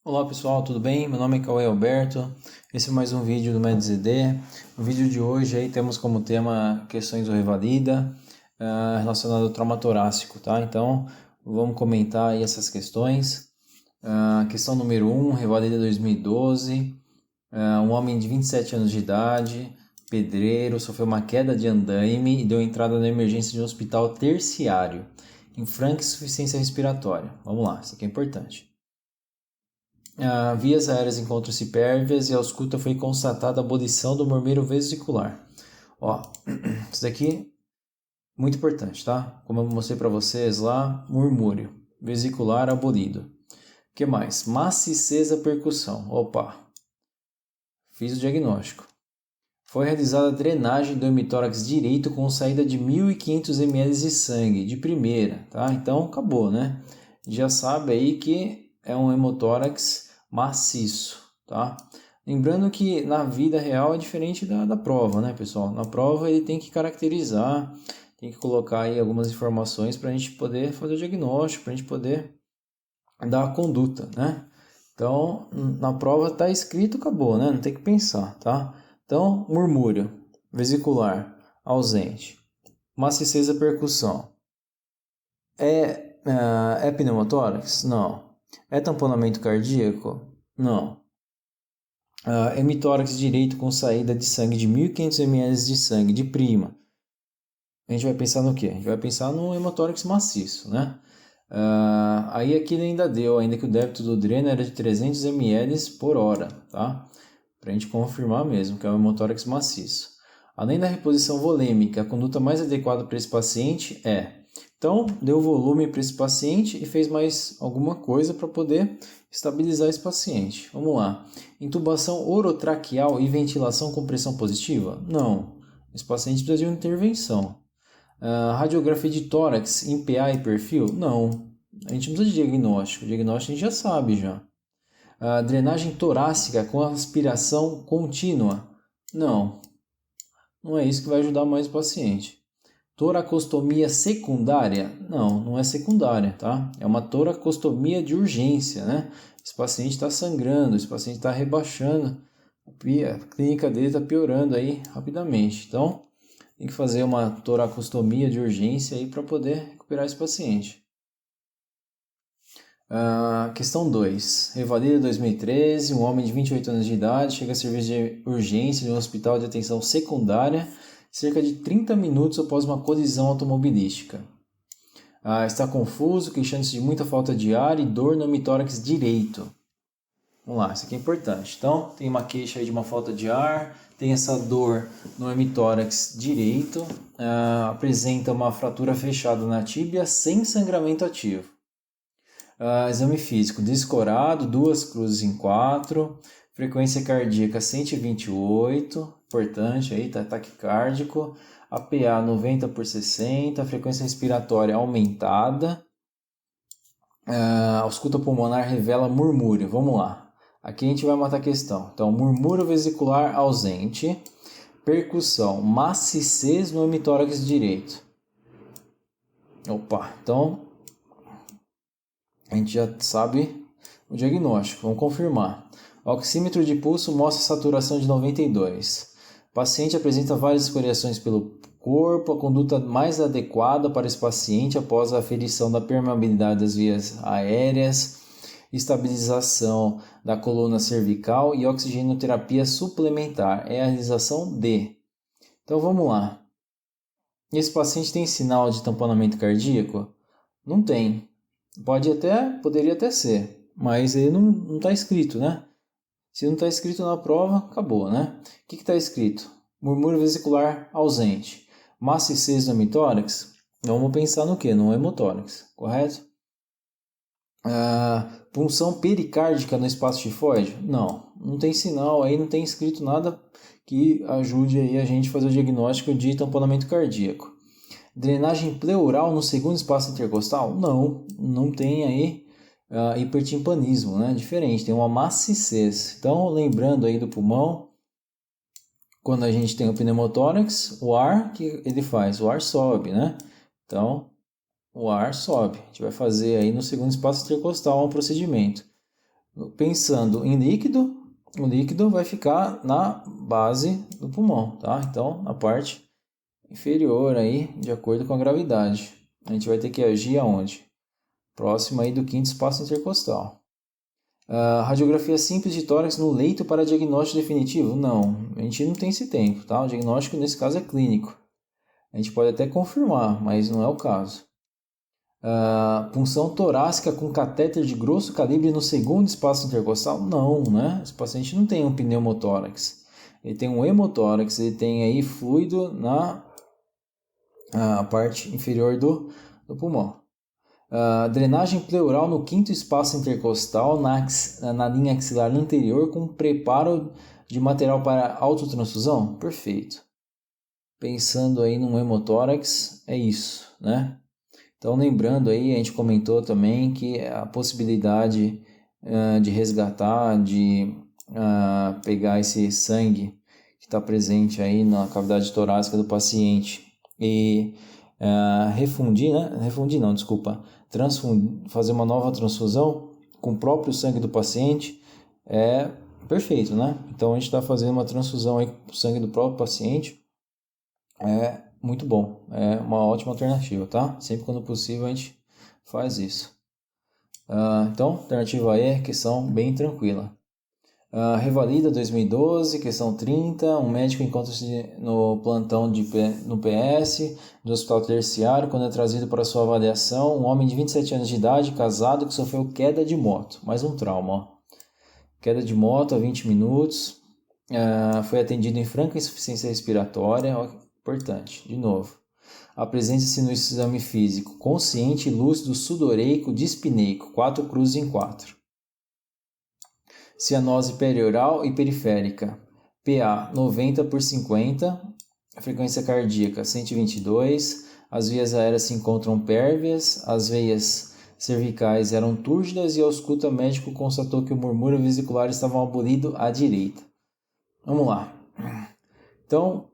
Olá pessoal, tudo bem? Meu nome é Cauê Alberto, esse é mais um vídeo do MedZD. No vídeo de hoje aí temos como tema questões do Revalida relacionado ao trauma torácico, tá? Então vamos comentar aí essas questões. Questão número 1, Revalida 2012, um homem de 27 anos de idade, pedreiro, sofreu uma queda de andaime e deu entrada na emergência de um hospital terciário, em franca insuficiência respiratória. Vamos lá, isso aqui é importante. Vias aéreas encontram-se pérvias e a ausculta foi constatada a abolição do murmúrio vesicular. Ó, isso daqui muito importante, tá? Como eu mostrei para vocês lá, murmúrio vesicular abolido. O que mais? Massiceza percussão. Opa, fiz o diagnóstico. Foi realizada a drenagem do hemitórax direito com saída de 1.500 ml de sangue, de primeira, tá? Então acabou, né? Já sabe aí que é um hemotórax maciço, tá? Lembrando que na vida real é diferente da prova, né, pessoal? Na prova ele tem que caracterizar, tem que colocar aí algumas informações para a gente poder fazer o diagnóstico, para a gente poder dar a conduta, né? Então, na prova está escrito, acabou, né? Não tem que pensar, tá? Então, murmúrio vesicular ausente, massiceza percussão. É pneumotórax? Não. É tamponamento cardíaco? Não. Hemitórax direito com saída de sangue de 1.500 ml de sangue de prima. A gente vai pensar no quê? A gente vai pensar no hemotórax maciço, né? Aí aqui ele ainda deu, ainda que o débito do dreno era de 300 ml por hora, tá? Para a gente confirmar mesmo que é o hemotórax maciço. Além da reposição volêmica, a conduta mais adequada para esse paciente é... Então, deu volume para esse paciente e fez mais alguma coisa para poder estabilizar esse paciente. Vamos lá. Intubação orotraqueal e ventilação com pressão positiva? Não. Esse paciente precisa de uma intervenção. Radiografia de tórax em PA e perfil? Não. A gente não precisa de diagnóstico. O diagnóstico a gente já sabe já. Drenagem torácica com aspiração contínua? Não. Não é isso que vai ajudar mais o paciente. Toracostomia secundária? Não, não é secundária, tá? É uma toracostomia de urgência, né? Esse paciente está sangrando, esse paciente está rebaixando, a clínica dele está piorando aí rapidamente. Então, tem que fazer uma toracostomia de urgência aí para poder recuperar esse paciente. Questão 2. Revalida 2013, um homem de 28 anos de idade chega a serviço de urgência de um hospital de atenção secundária cerca de 30 minutos após uma colisão automobilística. Está confuso, queixando-se de muita falta de ar e dor no hemitórax direito. Vamos lá, isso aqui é importante. Então, tem uma queixa aí de uma falta de ar, tem essa dor no hemitórax direito, apresenta uma fratura fechada na tíbia sem sangramento ativo. Exame físico descorado, 2 cruzes em 4, frequência cardíaca 128, importante aí, tá taquicárdico, APA 90/60, frequência respiratória aumentada, ausculta pulmonar revela murmúrio. Vamos lá, aqui a gente vai matar a questão. Então, murmúrio vesicular ausente, percussão, maciçez no hemitórax direito. Opa, então a gente já sabe o diagnóstico, vamos confirmar. O oxímetro de pulso mostra saturação de 92. O paciente apresenta várias escoriações pelo corpo, a conduta mais adequada para esse paciente após a aferição da permeabilidade das vias aéreas, estabilização da coluna cervical e oxigenoterapia suplementar. É a realização D. Então vamos lá. Esse paciente tem sinal de tamponamento cardíaco? Não tem. Poderia até ser, mas ele não está escrito, né? Se não está escrito na prova, acabou, né? O que está escrito? Murmúrio vesicular ausente. Massicez no hemitórax? Vamos pensar no quê? No hemotórax, correto? Punção pericárdica no espaço tifoide? Não tem sinal aí, não tem escrito nada que ajude aí a gente a fazer o diagnóstico de tamponamento cardíaco. Drenagem pleural no segundo espaço intercostal? Não tem aí hipertimpanismo, né? Diferente, tem uma massicez. Então, lembrando aí do pulmão, quando a gente tem o pneumotórax, o ar que ele faz? O ar sobe, né? Então, o ar sobe. A gente vai fazer aí no segundo espaço intercostal um procedimento. Pensando em líquido, o líquido vai ficar na base do pulmão, tá? Então, na parte inferior aí, de acordo com a gravidade. A gente vai ter que agir aonde? Próximo aí do quinto espaço intercostal. Radiografia simples de tórax no leito para diagnóstico definitivo? Não, a gente não tem esse tempo, tá? O diagnóstico nesse caso é clínico. A gente pode até confirmar, mas não é o caso. Punção torácica com catéter de grosso calibre no segundo espaço intercostal? Não, né? Esse paciente não tem um pneumotórax. Ele tem um hemotórax, ele tem aí fluido na parte inferior do pulmão. Drenagem pleural no quinto espaço intercostal na linha axilar anterior com preparo de material para autotransfusão? Perfeito. Pensando aí num hemotórax, é isso, né? Então, lembrando aí, a gente comentou também que a possibilidade de resgatar, de pegar esse sangue que está presente aí na cavidade torácica do paciente e refundir, né? Refundir não, desculpa. Fazer uma nova transfusão com o próprio sangue do paciente é perfeito, né? Então, a gente está fazendo uma transfusão aí com o sangue do próprio paciente. É muito bom, é uma ótima alternativa, tá? Sempre quando possível a gente faz isso. Então, alternativa E, questão bem tranquila. Revalida 2012, questão 30. Um médico encontra-se no plantão no PS do hospital terciário quando é trazido para sua avaliação um homem de 27 anos de idade, casado, que sofreu queda de moto. Mais um trauma, ó. Queda de moto há 20 minutos. Foi atendido em franca insuficiência respiratória. Importante, de novo. Apresenta-se no exame físico consciente, lúcido, sudoreico, dispneico, 4 cruzes em 4. Cianose perioral e periférica. PA 90/50. Frequência cardíaca 122. As vias aéreas se encontram pérvias. As veias cervicais eram túrgidas e a ausculta médico constatou que o murmúrio vesicular estava abolido à direita. Vamos lá. Então,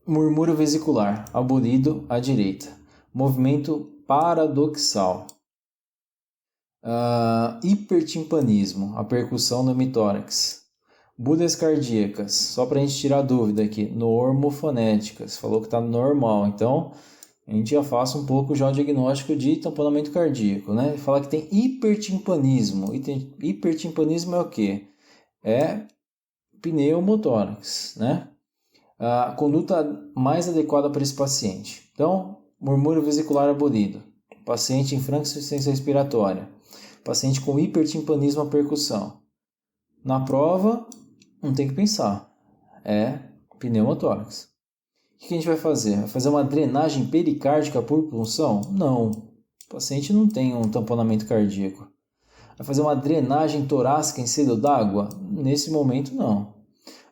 murmúrio vesicular, abolido à direita. Movimento paradoxal. Hipertimpanismo, a percussão no hemitórax. Budas cardíacas, só para a gente tirar a dúvida aqui, normofonéticas, falou que está normal, então a gente já faça um pouco já o diagnóstico de tamponamento cardíaco, né? Fala que tem hipertimpanismo. Hipertimpanismo é o quê? É pneumotórax, né? A conduta mais adequada para esse paciente. Então, murmúrio vesicular abolido, paciente em franca insuficiência respiratória, paciente com hipertimpanismo à percussão. Na prova, não tem que pensar, é pneumotórax. O que a gente vai fazer? Vai fazer uma drenagem pericárdica por punção? Não, o paciente não tem um tamponamento cardíaco. Vai fazer uma drenagem torácica em selo d'água? Nesse momento, não.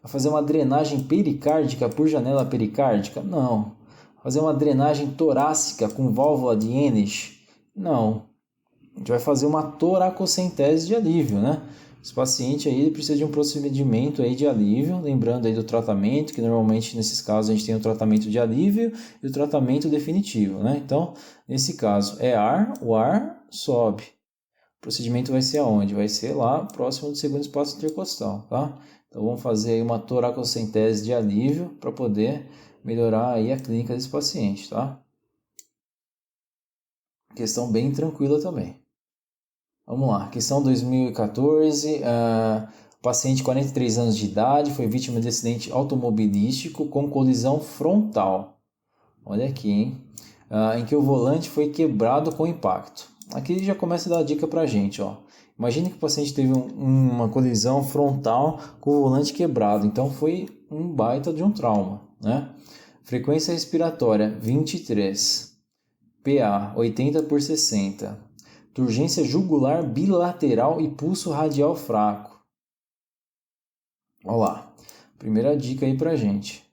Vai fazer uma drenagem pericárdica por janela pericárdica? Não. Fazer uma drenagem torácica com válvula de Hennig? Não. A gente vai fazer uma toracocentese de alívio, né? Esse paciente aí precisa de um procedimento aí de alívio, lembrando aí do tratamento, que normalmente nesses casos a gente tem o tratamento de alívio e o tratamento definitivo, né? Então, nesse caso é ar, o ar sobe. O procedimento vai ser aonde? Vai ser lá próximo do segundo espaço intercostal, tá? Então vamos fazer aí uma toracocentese de alívio para poder melhorar aí a clínica desse paciente, tá? Questão bem tranquila também. Vamos lá, questão 2014, paciente de 43 anos de idade foi vítima de acidente automobilístico com colisão frontal. Olha aqui, hein? Em que o volante foi quebrado com impacto. Aqui já começa a dar dica pra gente, ó. Imagine que o paciente teve uma colisão frontal com o volante quebrado, então foi um baita de um trauma, né? Frequência respiratória 23, PA 80/60, turgência jugular bilateral e pulso radial fraco. Olha lá, primeira dica aí pra gente.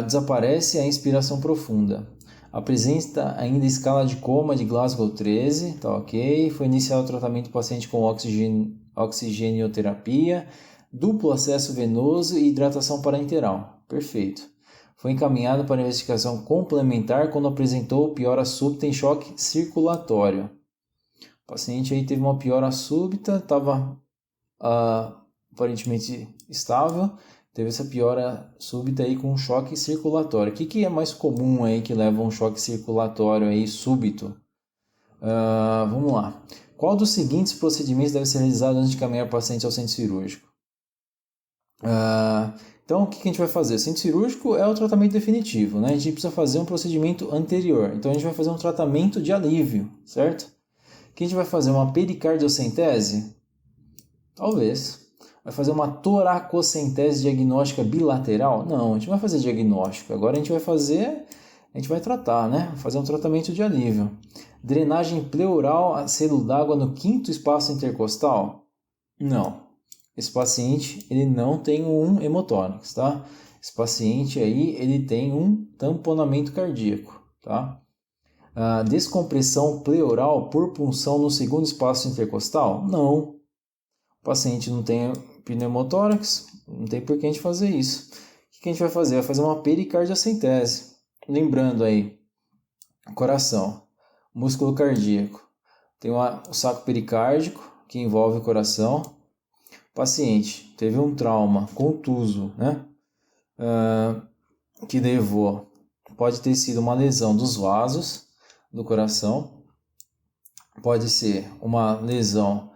Desaparece a inspiração profunda. Apresenta ainda escala de coma de Glasgow 13, tá ok. Foi iniciado o tratamento do paciente com oxigenioterapia, duplo acesso venoso e hidratação parenteral. Perfeito. foi encaminhado para investigação complementar quando apresentou piora súbita em choque circulatório. O paciente aí teve uma piora súbita, estava aparentemente estável, teve essa piora súbita aí com um choque circulatório. O que é mais comum aí que leva a um choque circulatório aí súbito? Vamos lá. Qual dos seguintes procedimentos deve ser realizado antes de caminhar o paciente ao centro cirúrgico? Então, o que a gente vai fazer? O centro cirúrgico é o tratamento definitivo, né? A gente precisa fazer um procedimento anterior. Então, a gente vai fazer um tratamento de alívio, certo? Que a gente vai fazer uma pericardiocentese? Talvez. Vai fazer uma toracocentese diagnóstica bilateral? Não, a gente vai fazer diagnóstico. Agora a gente vai tratar, né? Fazer um tratamento de alívio. Drenagem pleural a selo d'água no quinto espaço intercostal? Não. Esse paciente, ele não tem um hemotórax, tá? Esse paciente aí, ele tem um tamponamento cardíaco, tá? Descompressão pleural por punção no segundo espaço intercostal? Não. O paciente não tem pneumotórax, não tem por que a gente fazer isso. O que a gente vai fazer? Vai fazer uma pericardiocentese. Lembrando aí, coração, músculo cardíaco. Tem o saco pericárdico, que envolve o coração. O paciente teve um trauma contuso, né? Que levou, pode ter sido uma lesão dos vasos do coração, pode ser uma lesão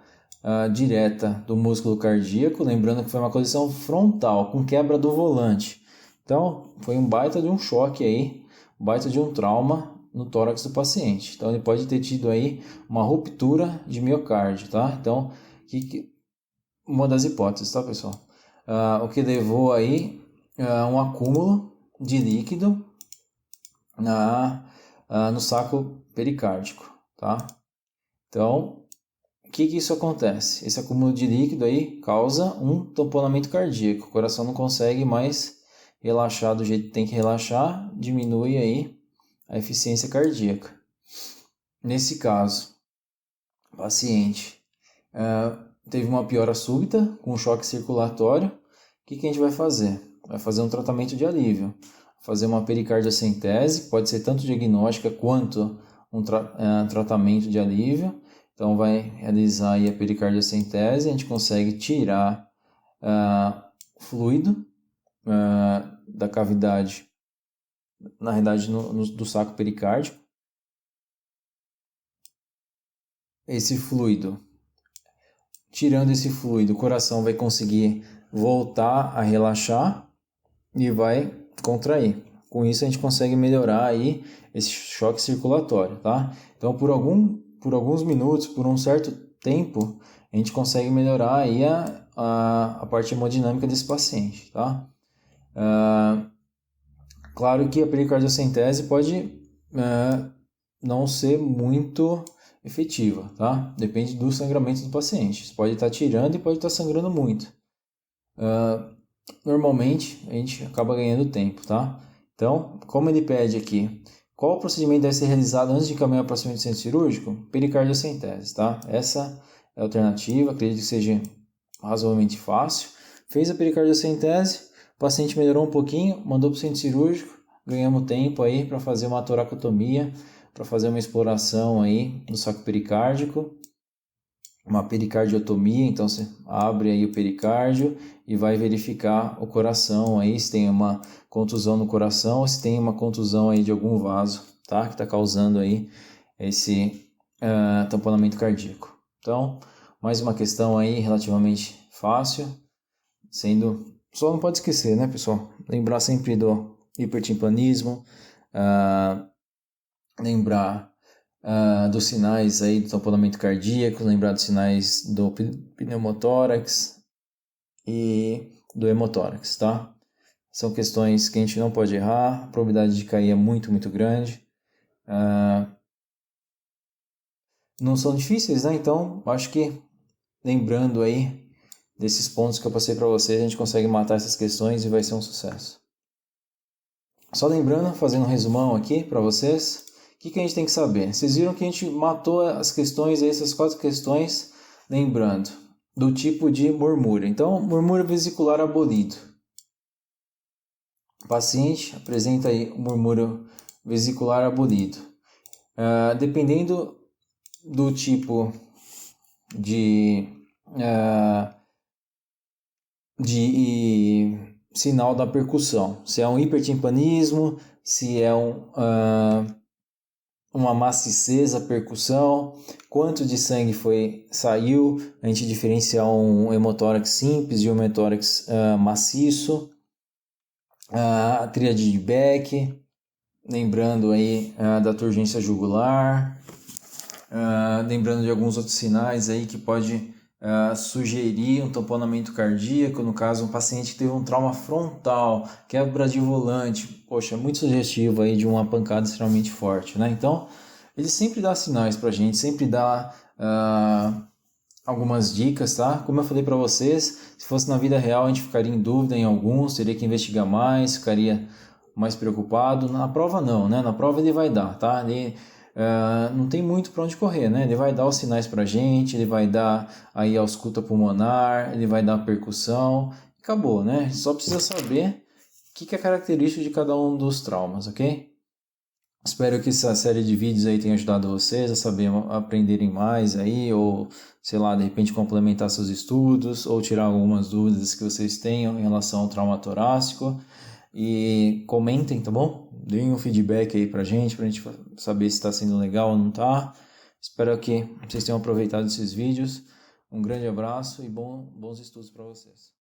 direta do músculo cardíaco, lembrando que foi uma colisão frontal com quebra do volante. Então, foi um baita de um choque aí, um baita de um trauma no tórax do paciente. Então, ele pode ter tido aí uma ruptura de miocárdio, tá? Então, uma das hipóteses, tá, pessoal? O que levou aí um acúmulo de líquido no saco pericárdico, tá? Então, o que isso acontece? Esse acúmulo de líquido aí causa um tamponamento cardíaco. O coração não consegue mais relaxar do jeito que tem que relaxar, diminui aí a eficiência cardíaca. Nesse caso, o paciente teve uma piora súbita com choque circulatório. O que a gente vai fazer? Vai fazer um tratamento de alívio. Fazer uma pericardiocentese, pode ser tanto diagnóstica quanto um tratamento de alívio. Então, vai realizar aí a pericardiocentese, a gente consegue tirar fluido da cavidade, na realidade, do saco pericárdico. Esse fluido, tirando esse fluido, o coração vai conseguir voltar a relaxar e vai contrair. Com isso, a gente consegue melhorar aí esse choque circulatório, tá? Então, por alguns minutos, por um certo tempo, a gente consegue melhorar aí a parte hemodinâmica desse paciente, tá? Claro que a pericardiocentese pode não ser muito efetiva, tá? Depende do sangramento do paciente. Você pode estar tirando e pode estar sangrando muito. Normalmente, a gente acaba ganhando tempo, tá? Então, como ele pede aqui, qual o procedimento deve ser realizado antes de encaminhar para o paciente centro cirúrgico? Pericardiocentese, tá? Essa é a alternativa, acredito que seja razoavelmente fácil. Fez a pericardiocentese, o paciente melhorou um pouquinho, mandou para o centro cirúrgico, ganhamos tempo aí para fazer uma toracotomia, para fazer uma exploração aí do saco pericárdico, uma pericardiotomia, então você abre aí o pericárdio e vai verificar o coração aí, se tem uma contusão no coração ou se tem uma contusão aí de algum vaso, tá? Que está causando aí esse tamponamento cardíaco. Então, mais uma questão aí relativamente fácil, só não pode esquecer, né, pessoal? Lembrar sempre do hipertimpanismo, lembrar dos sinais aí do tamponamento cardíaco, lembrar dos sinais do pneumotórax e do hemotórax, tá? São questões que a gente não pode errar, a probabilidade de cair é muito, muito grande. Não são difíceis, né? Então, acho que lembrando aí desses pontos que eu passei para vocês, a gente consegue matar essas questões e vai ser um sucesso. Só lembrando, fazendo um resumão aqui para vocês, o que a gente tem que saber? Vocês viram que a gente matou as questões, essas 4 questões, lembrando do tipo de murmúrio. Então, murmúrio vesicular abolido. paciente apresenta aí um murmúrio vesicular abolido. Dependendo do tipo de sinal da percussão, se é um hipertimpanismo, se é uma maciçeza percussão, quanto de sangue saiu, a gente diferenciar um hemotórax simples de um hemotórax maciço, a tríade de Beck, lembrando aí da turgência jugular, lembrando de alguns outros sinais aí que pode sugerir um tamponamento cardíaco, no caso um paciente que teve um trauma frontal, quebra de volante, poxa, é muito sugestivo aí de uma pancada extremamente forte, né? Então, ele sempre dá sinais pra gente, sempre dá algumas dicas, tá? Como eu falei para vocês, se fosse na vida real a gente ficaria em dúvida em alguns, teria que investigar mais, ficaria mais preocupado. Na prova não, né? Na prova ele vai dar, tá? Ele não tem muito para onde correr, né? Ele vai dar os sinais para a gente, ele vai dar aí a ausculta pulmonar, ele vai dar a percussão, acabou, né? Só precisa saber o que é característico de cada um dos traumas, ok? Espero que essa série de vídeos aí tenha ajudado vocês a saber aprenderem mais aí, ou sei lá, de repente complementar seus estudos, ou tirar algumas dúvidas que vocês tenham em relação ao trauma torácico. E comentem, tá bom? Deem um feedback aí pra gente saber se está sendo legal ou não tá. Espero que vocês tenham aproveitado esses vídeos. Um grande abraço e bons estudos para vocês.